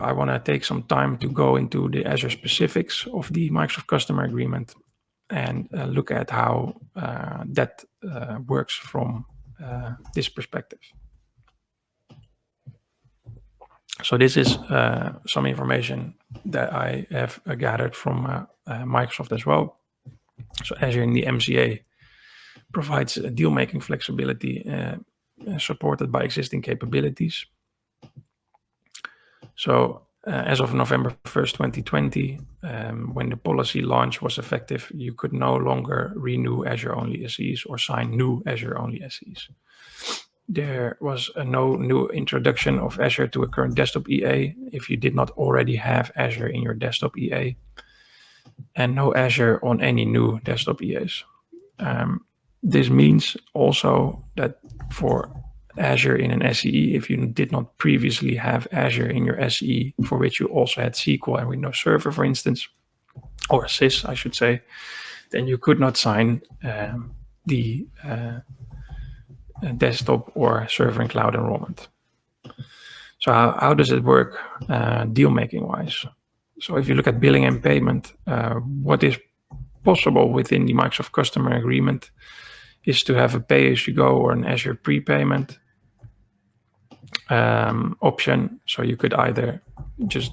I want to take some time to go into the Azure specifics of the Microsoft Customer Agreement and look at how that works from this perspective. So this is some information that I have gathered from Microsoft as well. So Azure in the MCA provides deal-making flexibility supported by existing capabilities. So as of November 1st, 2020, when the policy launch was effective, you could no longer renew Azure-only SEs or sign new Azure-only SEs. There was no new introduction of Azure to a current desktop EA if you did not already have Azure in your desktop EA, and no Azure on any new desktop EAs. This means also that for Azure in an SE, if you did not previously have Azure in your SE, for which you also had SQL and Windows Server, for instance, or SIS, I should say, then you could not sign the desktop or server and cloud enrollment. So how does it work deal-making wise? So if you look at billing and payment, what is possible within the Microsoft Customer Agreement is to have a pay-as-you-go or an Azure prepayment option. So you could either just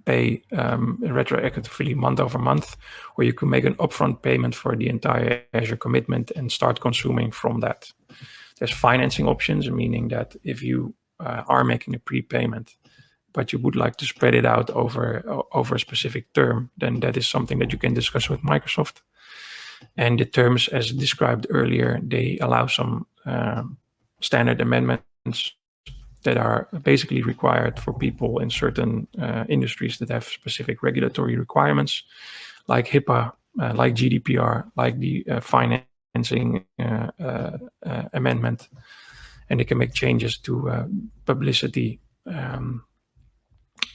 pay retroactively month over month, or you can make an upfront payment for the entire Azure commitment and start consuming from that. There's financing options, meaning that if you are making a prepayment, but you would like to spread it out over a specific term, then that is something that you can discuss with Microsoft. And the terms, as described earlier, they allow some standard amendments that are basically required for people in certain industries that have specific regulatory requirements, like HIPAA, like GDPR, like the financing amendment. And they can make changes to publicity,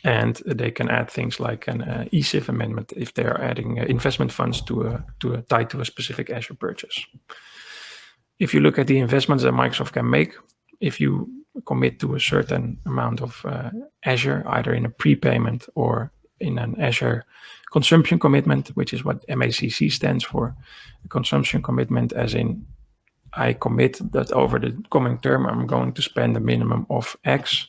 and they can add things like an ESIF amendment if they are adding investment funds tied to a specific Azure purchase. If you look at the investments that Microsoft can make, if you commit to a certain amount of Azure, either in a prepayment or in an Azure consumption commitment, which is what MACC stands for, a consumption commitment as in I commit that over the coming term I'm going to spend a minimum of X,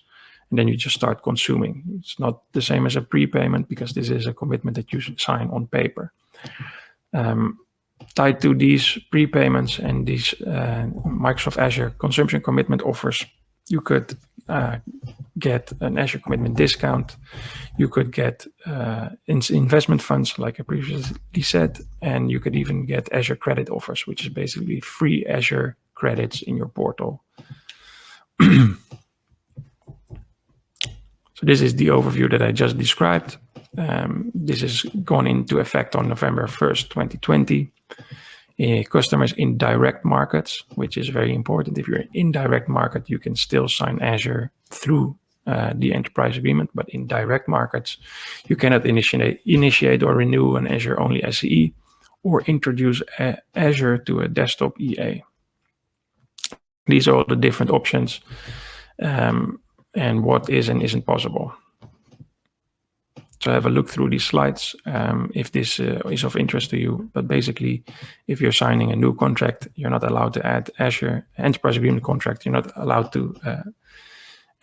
and then you just start consuming. It's not the same as a prepayment because this is a commitment that you sign on paper. Tied to these prepayments and these Microsoft Azure consumption commitment offers, you could get an Azure commitment discount. You could get investment funds, like I previously said, and you could even get Azure credit offers, which is basically free Azure credits in your portal. So this is the overview that I just described. This has gone into effect on November 1st, 2020. Customers in direct markets, which is very important. If you're in indirect market, you can still sign Azure through the enterprise agreement, but in direct markets, you cannot initiate or renew an Azure-only SE or introduce Azure to a desktop EA. These are all the different options and what is and isn't possible. So have a look through these slides if this is of interest to you. But basically, if you're signing a new contract, you're not allowed to add Azure. Enterprise agreement contract, you're not allowed to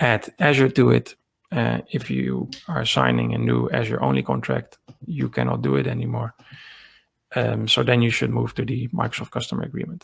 add Azure to it. If you are signing a new Azure-only contract, you cannot do it anymore. So then you should move to the Microsoft Customer Agreement.